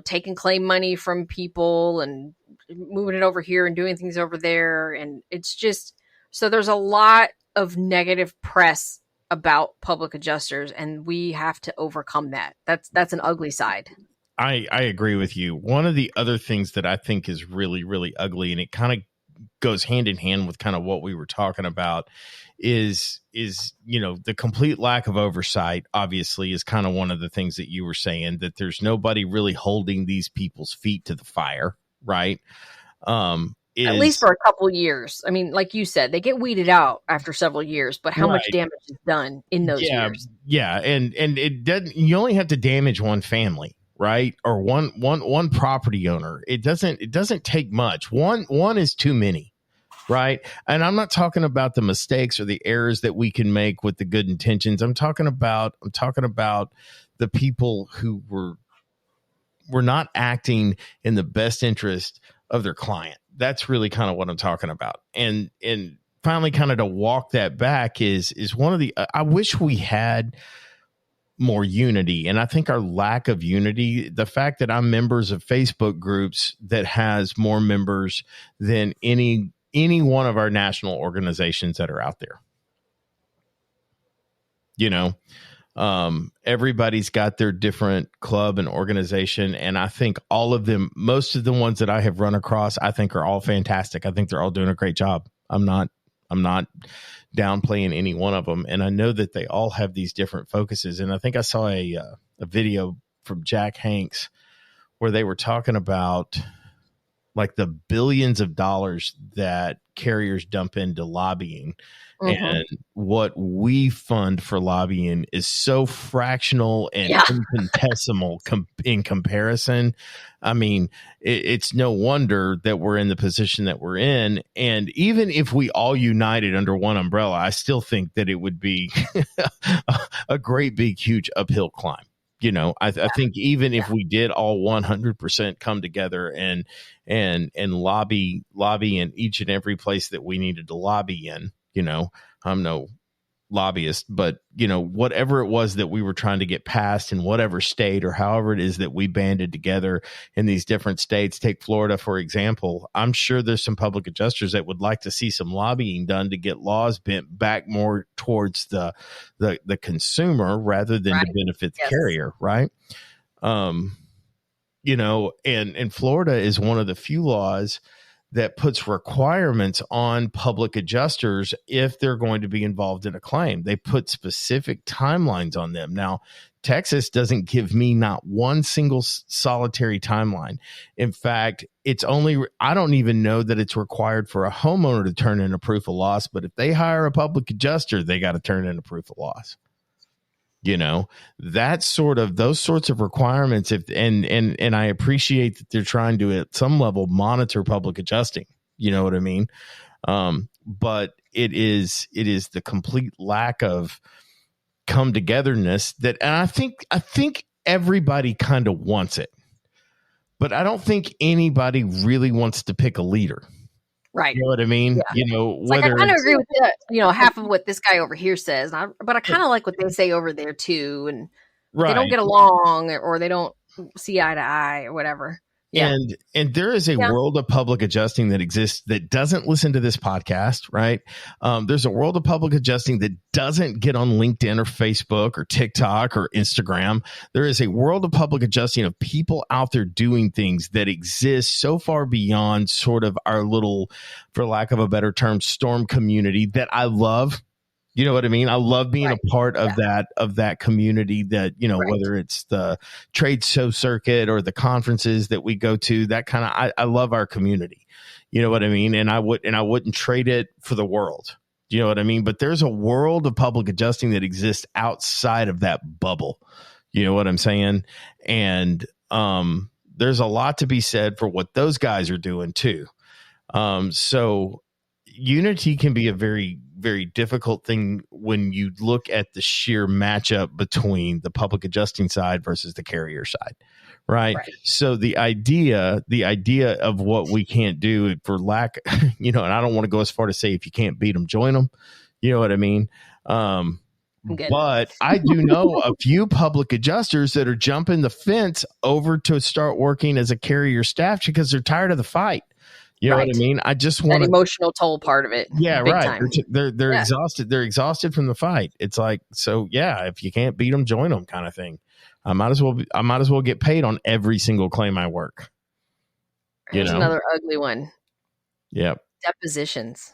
taking claim money from people and moving it over here and doing things over there. And it's just, so there's a lot of negative press about public adjusters, and we have to overcome that. That's an ugly side. I agree with you. One of the other things that I think is really, really ugly, and it kind of goes hand in hand with kind of what we were talking about, is the complete lack of oversight. Obviously, is kind of one of the things that you were saying, that there's nobody really holding these people's feet to the fire, right? At least for a couple years. I mean, like you said, they get weeded out after several years, but how much damage is done in those years? Yeah, and it doesn't. You only have to damage one family, right, or one property owner. It doesn't take much. One is too many. Right. And I'm not talking about the mistakes or the errors that we can make with the good intentions. I'm talking about the people who were not acting in the best interest of their client. That's really kind of what I'm talking about. And finally, kind of to walk that back is one of the, I wish we had more unity. And I think our lack of unity, the fact that I'm members of Facebook groups that has more members than any one of our national organizations that are out there. Everybody's got their different club and organization. And I think all of them, most of the ones that I have run across, I think are all fantastic. I think they're all doing a great job. I'm not downplaying any one of them. And I know that they all have these different focuses. And I think I saw a video from Jack Hanks where they were talking about like the billions of dollars that carriers dump into lobbying. Mm-hmm. And what we fund for lobbying is so fractional and infinitesimal in comparison. I mean, it's no wonder that we're in the position that we're in. And even if we all united under one umbrella, I still think that it would be a great, big, huge uphill climb. I think even if we did all 100% come together and lobby in each and every place that we needed to lobby in, I'm no lobbyist, but whatever it was that we were trying to get passed in whatever state or however it is that we banded together in these different states. Take Florida, for example. I'm sure there's some public adjusters that would like to see some lobbying done to get laws bent back more towards the consumer rather than to benefit the carrier. Right. And Florida is one of the few laws that puts requirements on public adjusters if they're going to be involved in a claim. They put specific timelines on them. Now, Texas doesn't give me not one single solitary timeline. In fact, I don't even know that it's required for a homeowner to turn in a proof of loss, but if they hire a public adjuster, they got to turn in a proof of loss. Those sorts of requirements. And I appreciate that they're trying to, at some level, monitor public adjusting. You know what I mean? But it is the complete lack of come togetherness that, and I think everybody kind of wants it, but I don't think anybody really wants to pick a leader. Right. You know what I mean? Yeah. I kind of agree with half of what this guy over here says, but I kind of like what they say over there too. And they don't get along or they don't see eye to eye or whatever. Yeah. And there is a Yeah. world of public adjusting that exists that doesn't listen to this podcast, right? There's a world of public adjusting that doesn't get on LinkedIn or Facebook or TikTok or Instagram. There is a world of public adjusting of people out there doing things that exist so far beyond sort of our little, for lack of a better term, storm community that I love. You know what I mean? I love being Right. a part of that community that, you know, Right. whether it's the trade show circuit or the conferences that we go to, that kind of, I love our community. You know what I mean? And I wouldn't trade it for the world. You know what I mean? But there's a world of public adjusting that exists outside of that bubble. You know what I'm saying? And there's a lot to be said for what those guys are doing too. So Unity can be a very, very difficult thing when you look at the sheer matchup between the public adjusting side versus the carrier side, right? So the idea of what we can't do for lack, you know, and I don't want to go as far to say if you can't beat them, join them. You know what I mean? But I do know a few public adjusters that are jumping the fence over to start working as a carrier staff because they're tired of the fight. You know what I mean? I just want that emotional toll part of it. Yeah, big right. time. They're exhausted. They're exhausted from the fight. It's like, so yeah, if you can't beat them, join them, kind of thing. I might as well get paid on every single claim I work. Here's another ugly one. Yep. Depositions.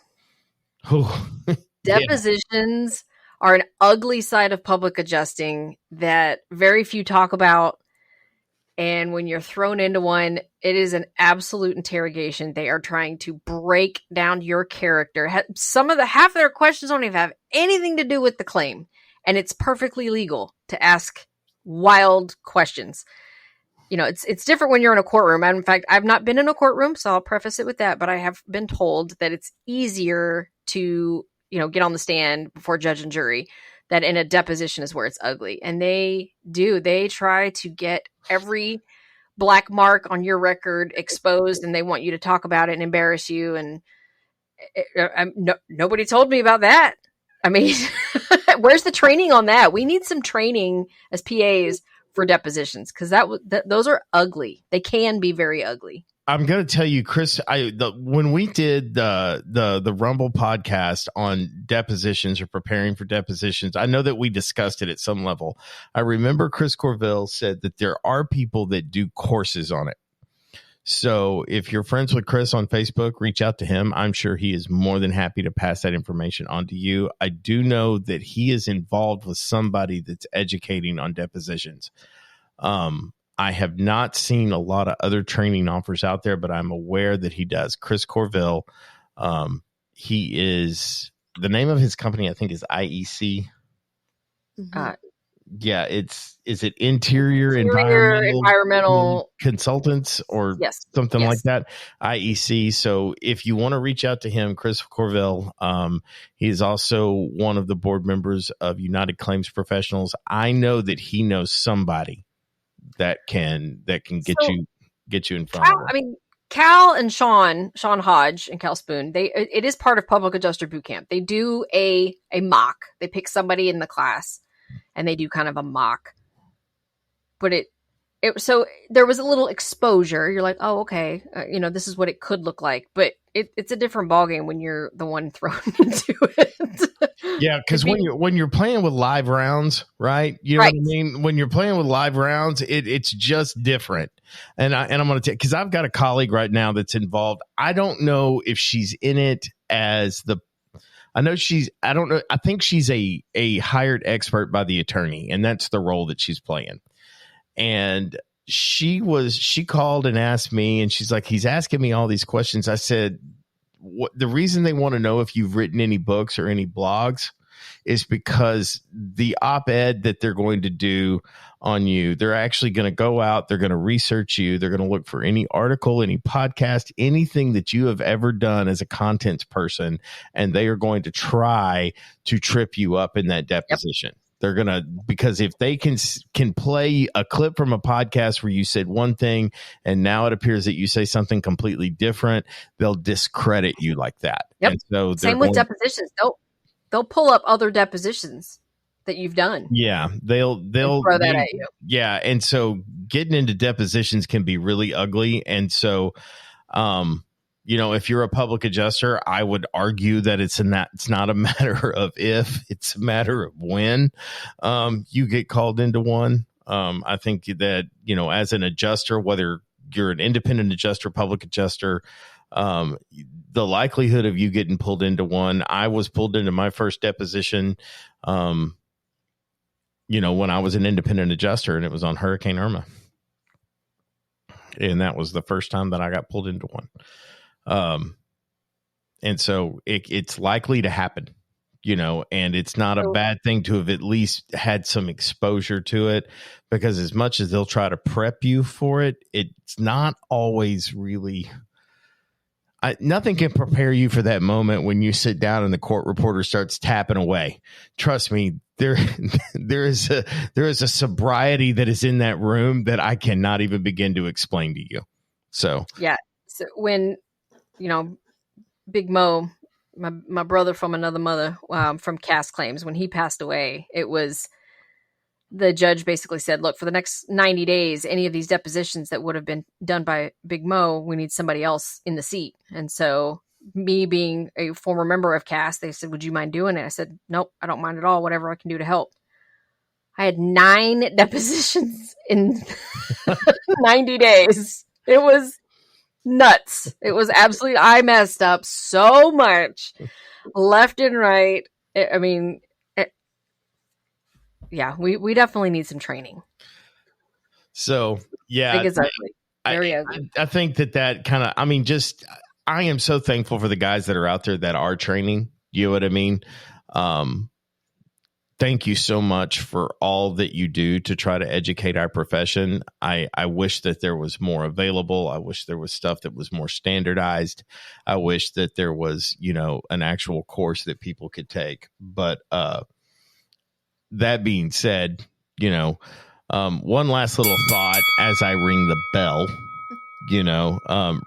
Yeah. Depositions are an ugly side of public adjusting that very few talk about. And when you're thrown into one, it is an absolute interrogation. They are trying to break down your character. Half of their questions don't even have anything to do with the claim. And it's perfectly legal to ask wild questions. You know, it's different when you're in a courtroom. And in fact, I've not been in a courtroom, so I'll preface it with that. But I have been told that it's easier to, you know, get on the stand before judge and jury. That in a deposition is where it's ugly. And they try to get every black mark on your record exposed, and they want you to talk about it and embarrass you. And nobody told me about that. I mean, where's the training on that? We need some training as PAs for depositions, because those are ugly. They can be very ugly. I'm going to tell you, Chris, when we did the Rumble podcast on depositions or preparing for depositions, I know that we discussed it at some level. I remember Chris Corville said that there are people that do courses on it. So if you're friends with Chris on Facebook, reach out to him. I'm sure he is more than happy to pass that information on to you. I do know that he is involved with somebody that's educating on depositions. I have not seen a lot of other training offers out there, but I'm aware that he does. Chris Corville, he is, the name of his company, I think, is IEC. Yeah, is it Interior Environmental Consultants or something like that? IEC. So if you want to reach out to him, Chris Corville, he is also one of the board members of United Claims Professionals. I know that he knows somebody that can get you in front of them. I mean, Cal and Sean Hodge and Cal Spoon, it is part of Public Adjuster Bootcamp. They do a mock. They pick somebody in the class and they do kind of a mock. But so there was a little exposure. You're like, oh, okay, this is what it could look like. But it's a different ballgame when you're the one thrown into it. Yeah, because when you're playing with live rounds, right? You know what I mean? When you're playing with live rounds, it's just different. And I'm going to because I've got a colleague right now that's involved. I don't know if she's in it as I don't know. I think she's a hired expert by the attorney, and that's the role that she's playing. And she called and asked me, and she's like, he's asking me all these questions. I said, the reason they want to know if you've written any books or any blogs is because the op-ed that they're going to do on you, they're actually going to go out, they're going to research you, they're going to look for any article, any podcast, anything that you have ever done as a contents person, and they are going to try to trip you up in that deposition. Yep. They're going to, because if they can play a clip from a podcast where you said one thing and now it appears that you say something completely different, they'll discredit you like that. Yep. And so same with depositions. They'll pull up other depositions that you've done. Yeah, they'll throw that at you. Yeah, and so getting into depositions can be really ugly, and so, if you're a public adjuster, I would argue that it's not a matter of if, it's a matter of when you get called into one. I think that as an adjuster, whether you're an independent adjuster, public adjuster, the likelihood of you getting pulled into one. I was pulled into my first deposition, when I was an independent adjuster, and it was on Hurricane Irma. And that was the first time that I got pulled into one. And so it's likely to happen, and it's not a bad thing to have at least had some exposure to it, because as much as they'll try to prep you for it, it's not always really... nothing can prepare you for that moment when you sit down and the court reporter starts tapping away. Trust me, there is a sobriety that is in that room that I cannot even begin to explain to you. So yeah, so when Big Mo, my brother from another mother, from Cass Claims, when he passed away, it was the judge basically said, look, for the next 90 days, any of these depositions that would have been done by Big Mo, we need somebody else in the seat. And so me being a former member of Cass, they said, would you mind doing it? I said, nope, I don't mind at all. Whatever I can do to help. I had 9 depositions in 90 days. It was nuts. It was absolutely, I messed up so much left and right. Yeah, we definitely need some training. So, yeah. I think it's ugly. Very ugly. I think that kind of, I am so thankful for the guys that are out there that are training. You know what I mean? Thank you so much for all that you do to try to educate our profession. I wish that there was more available. I wish there was stuff that was more standardized. I wish that there was, an actual course that people could take. But, that being said, one last little thought as I ring the bell,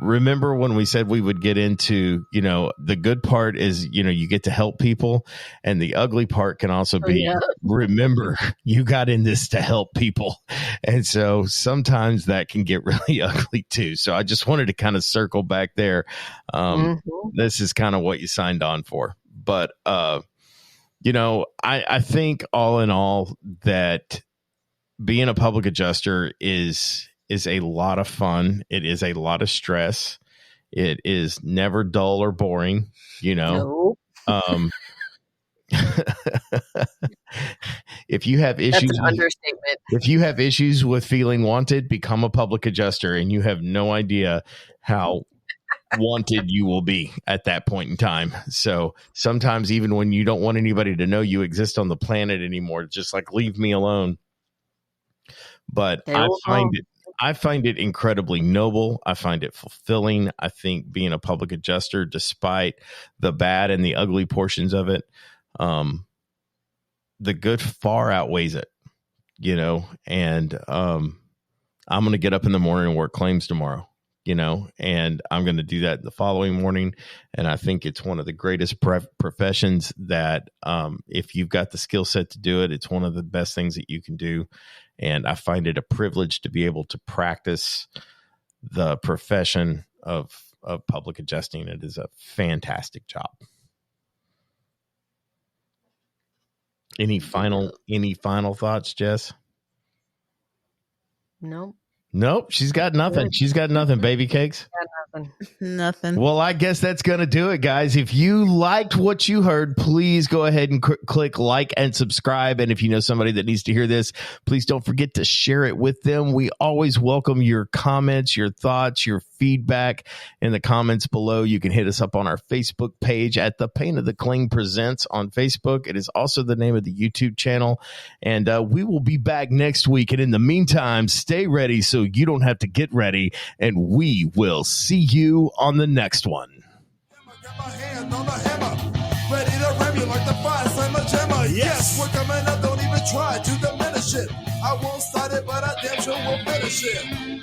remember when we said we would get into, the good part is, you get to help people, and the ugly part can also be, remember, you got in this to help people. And so sometimes that can get really ugly too. So I just wanted to kind of circle back there. This is kind of what you signed on for. But, I think all in all that being a public adjuster is a lot of fun. It is a lot of stress. It is never dull or boring, No. If you have issues, that's an understatement. If you have issues with feeling wanted, become a public adjuster, and you have no idea how wanted you will be at that point in time. So sometimes even when you don't want anybody to know you exist on the planet anymore, just like leave me alone. But I find it incredibly noble. I find it fulfilling. I think being a public adjuster, despite the bad and the ugly portions of it, the good far outweighs it, and I'm going to get up in the morning and work claims tomorrow. And I'm going to do that the following morning. And I think it's one of the greatest professions that, if you've got the skill set to do it, it's one of the best things that you can do. And I find it a privilege to be able to practice the profession of public adjusting. It is a fantastic job. Any final thoughts, Jess? No. Nope, she's got nothing. She's got nothing, baby cakes. Nothing. Well, I guess that's going to do it, guys. If you liked what you heard, please go ahead and click like and subscribe. And if you know somebody that needs to hear this, please don't forget to share it with them. We always welcome your comments, your thoughts, your feedback in the comments below. You can hit us up on our Facebook page at The Pain of the Cling Presents on Facebook. It is also the name of the YouTube channel. And we will be back next week. And in the meantime, stay ready so you don't have to get ready. And we will see you on the next one. Got my hand on the hammer, ready to ram you like the fire slammer jammer. Yes, we're coming up, don't even try to diminish it. I won't start it, but I damn sure will finish it.